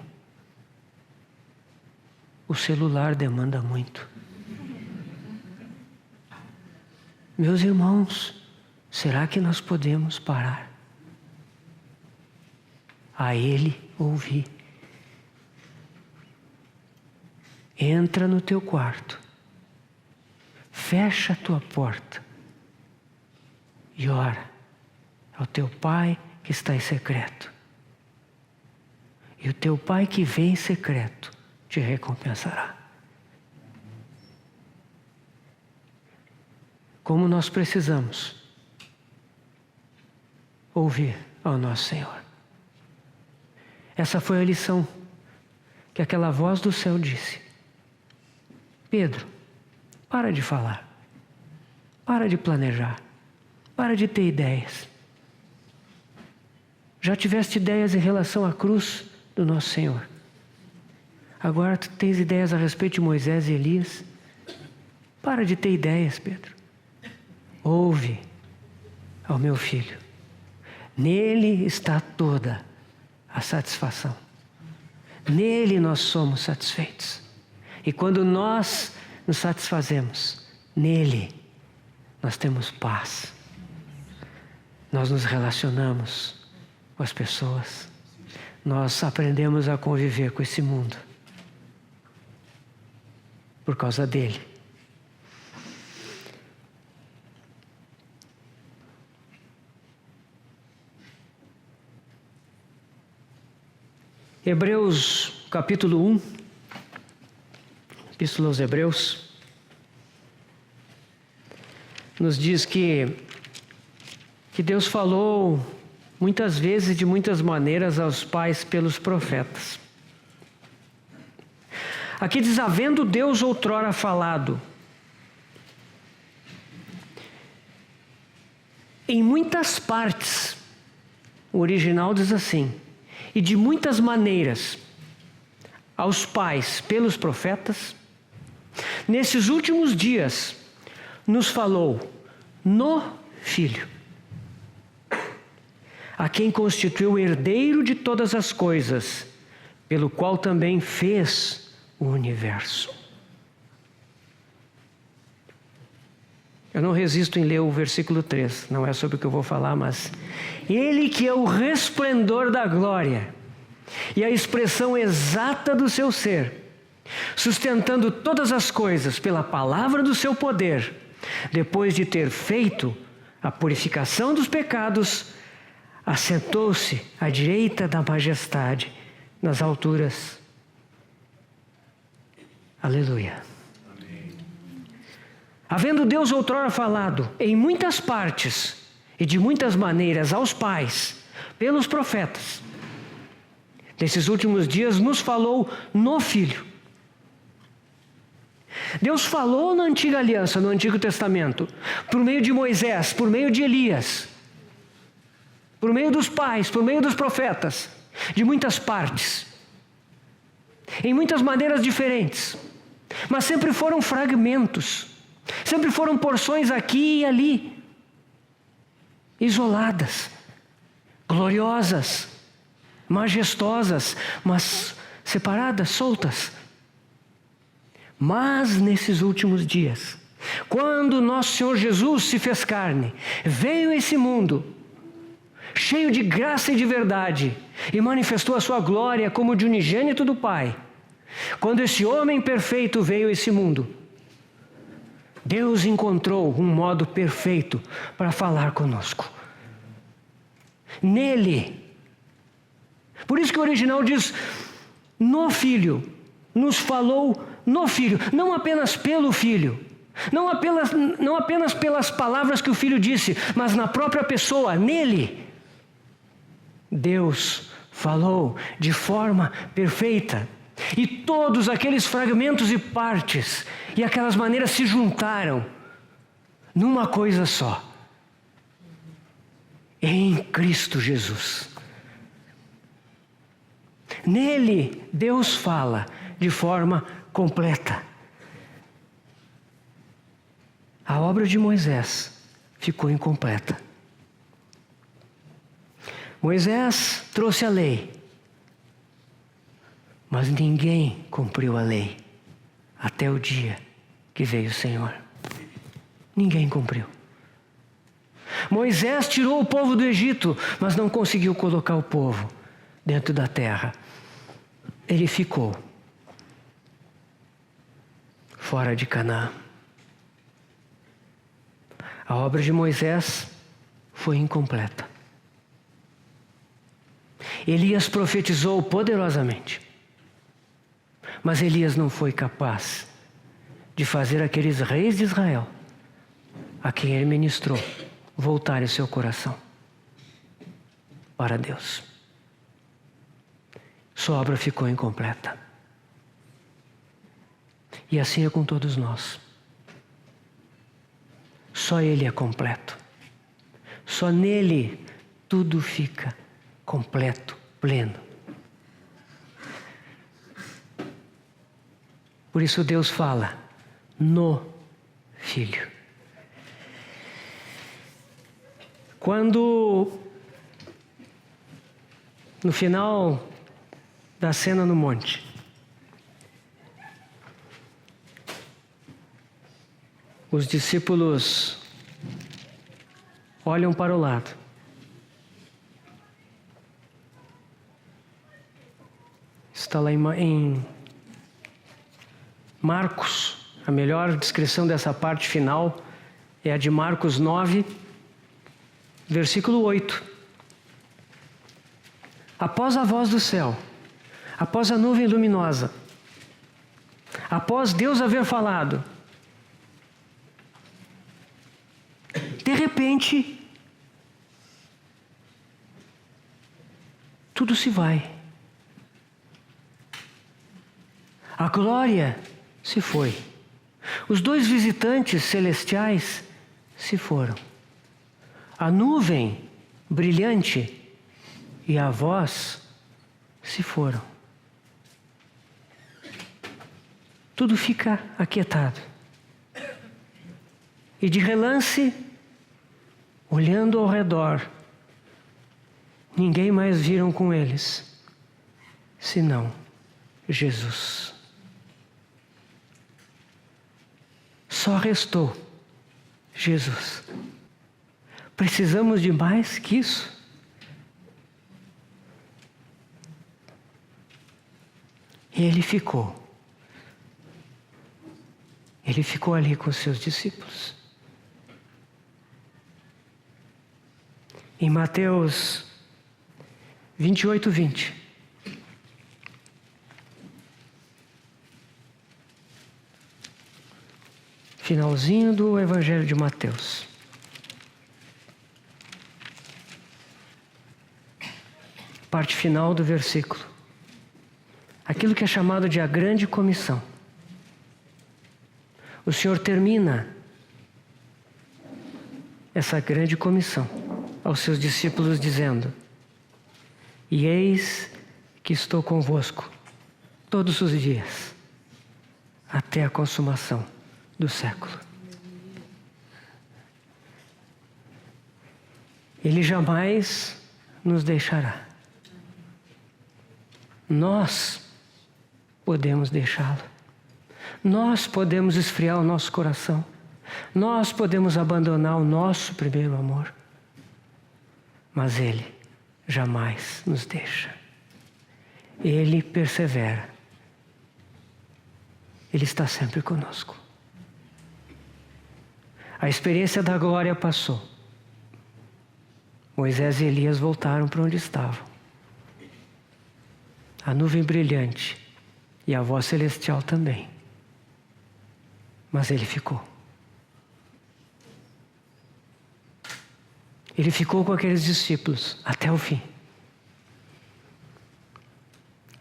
o celular demanda muito. Meus irmãos, será que nós podemos parar? A Ele ouvir. Entra no teu quarto, fecha a tua porta e ora ao teu Pai que está em secreto. E o teu Pai que vem em secreto te recompensará. Como nós precisamos ouvir ao nosso Senhor. Essa foi a lição que aquela voz do céu disse: Pedro, para de falar, para de planejar, para de ter ideias. Já tiveste ideias em relação à cruz do nosso Senhor. Agora tu tens ideias a respeito de Moisés e Elias. Para de ter ideias, Pedro. Ouve ao meu filho. Nele está toda a satisfação. Nele nós somos satisfeitos. E quando nós nos satisfazemos nele, nós temos paz. Nós nos relacionamos com as pessoas. Nós aprendemos a conviver com esse mundo. Por causa dele. Hebreus capítulo 1, Epístola aos Hebreus, nos diz que Deus falou muitas vezes, de muitas maneiras, aos pais pelos profetas. Aqui diz: havendo Deus outrora falado em muitas partes, o original diz assim, e de muitas maneiras, aos pais pelos profetas, nesses últimos dias nos falou no Filho, a quem constituiu herdeiro de todas as coisas, pelo qual também fez o universo. Eu não resisto em ler o versículo 3, não é sobre o que eu vou falar, mas Ele que é o resplendor da glória e a expressão exata do seu ser, sustentando todas as coisas pela palavra do seu poder, depois de ter feito a purificação dos pecados, assentou-se à direita da majestade nas alturas. Aleluia. Amém. Havendo Deus outrora falado em muitas partes e de muitas maneiras aos pais, pelos profetas, nesses últimos dias nos falou no Filho. Deus falou na antiga aliança, no Antigo Testamento, por meio de Moisés, por meio de Elias, por meio dos pais, por meio dos profetas, de muitas partes, em muitas maneiras diferentes, mas sempre foram fragmentos, sempre foram porções aqui e ali, isoladas, gloriosas, majestosas, mas separadas, soltas. Mas nesses últimos dias, quando nosso Senhor Jesus se fez carne, veio a esse mundo, cheio de graça e de verdade, e manifestou a sua glória como de unigênito do Pai. Quando esse homem perfeito veio a esse mundo, Deus encontrou um modo perfeito para falar conosco. Nele. Por isso que o original diz, no Filho, nos falou no Filho, não apenas pelo Filho, não apenas pelas palavras que o Filho disse, mas na própria pessoa, nele. Deus falou de forma perfeita, e todos aqueles fragmentos e partes, e aquelas maneiras se juntaram numa coisa só, em Cristo Jesus. Nele, Deus fala de forma completa. A obra de Moisés ficou incompleta. Moisés trouxe a lei, mas ninguém cumpriu a lei até o dia que veio o Senhor. Ninguém cumpriu. Moisés tirou o povo do Egito, mas não conseguiu colocar o povo dentro da terra. Ele ficou fora de Canaã. A obra de Moisés foi incompleta. Elias profetizou poderosamente, mas Elias não foi capaz de fazer aqueles reis de Israel, a quem ele ministrou, voltarem o seu coração para Deus. Sua obra ficou incompleta. E assim é com todos nós. Só Ele é completo. Só nele tudo fica completo, pleno. Por isso Deus fala no Filho. Quando, no final da cena no monte, os discípulos olham para o lado. Está lá em Marcos, a melhor descrição dessa parte final é a de Marcos 9, versículo 8. Após a voz do céu, após a nuvem luminosa, após Deus haver falado, de repente, tudo se vai. A glória se foi. Os dois visitantes celestiais se foram. A nuvem brilhante e a voz se foram. Tudo fica aquietado. E de relance, olhando ao redor, ninguém mais viram com eles, senão Jesus. Só restou Jesus. Precisamos de mais que isso? E ele ficou. Ele ficou ali com os seus discípulos. Em Mateus 28, 20. Finalzinho do Evangelho de Mateus. Parte final do versículo. Aquilo que é chamado de a grande comissão. O Senhor termina essa grande comissão aos seus discípulos dizendo: e eis que estou convosco todos os dias, até a consumação do século. Ele jamais nos deixará. Nós podemos deixá-lo. Nós podemos esfriar o nosso coração. Nós podemos abandonar o nosso primeiro amor. Mas Ele jamais nos deixa. Ele persevera. Ele está sempre conosco. A experiência da glória passou. Moisés e Elias voltaram para onde estavam. A nuvem brilhante e a voz celestial também. Mas ele ficou. Ele ficou com aqueles discípulos até o fim.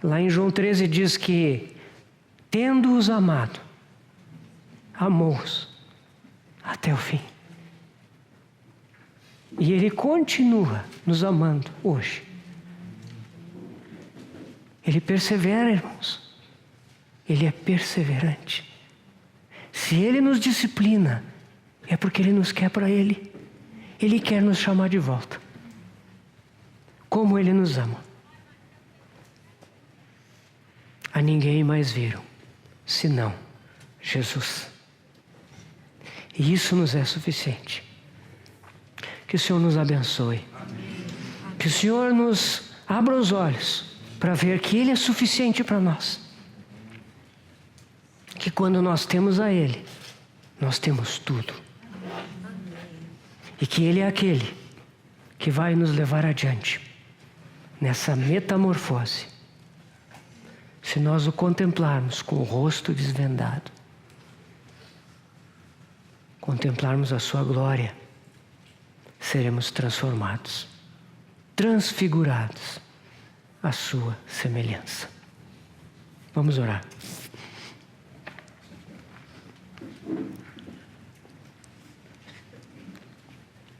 Lá em João 13 diz que, tendo-os amado, amou-os até o fim. E Ele continua nos amando hoje. Ele persevera, irmãos. Ele é perseverante. Se Ele nos disciplina, é porque Ele nos quer para Ele. Ele quer nos chamar de volta. Como Ele nos ama. A ninguém mais viram, senão Jesus. E isso nos é suficiente. Que o Senhor nos abençoe. Que o Senhor nos abra os olhos para ver que Ele é suficiente para nós. Que quando nós temos a Ele, nós temos tudo. E que Ele é aquele que vai nos levar adiante nessa metamorfose. Se nós o contemplarmos com o rosto desvendado, contemplarmos a sua glória, seremos transformados, transfigurados à sua semelhança. Vamos orar.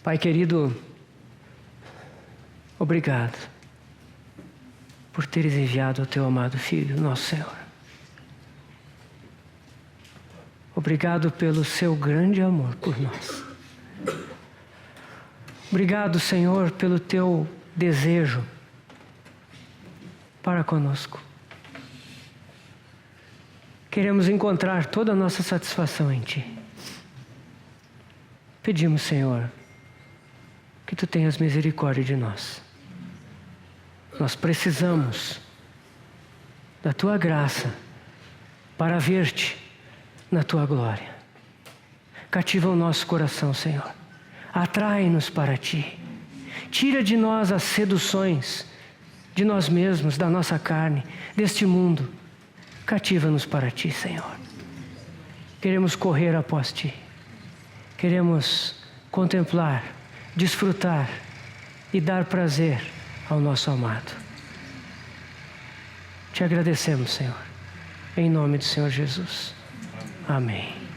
Pai querido, obrigado por teres enviado o teu amado Filho, nosso Senhor. Obrigado pelo seu grande amor por nós. Obrigado, Senhor, pelo teu desejo para conosco. Queremos encontrar toda a nossa satisfação em Ti. Pedimos, Senhor, que Tu tenhas misericórdia de nós. Nós precisamos da Tua graça para ver-Te na Tua glória. Cativa o nosso coração, Senhor. Atrai-nos para Ti. Tira de nós as seduções de nós mesmos, da nossa carne, deste mundo. Cativa-nos para Ti, Senhor. Queremos correr após Ti. Queremos contemplar, desfrutar e dar prazer ao nosso amado. Te agradecemos, Senhor. Em nome do Senhor Jesus. Amém.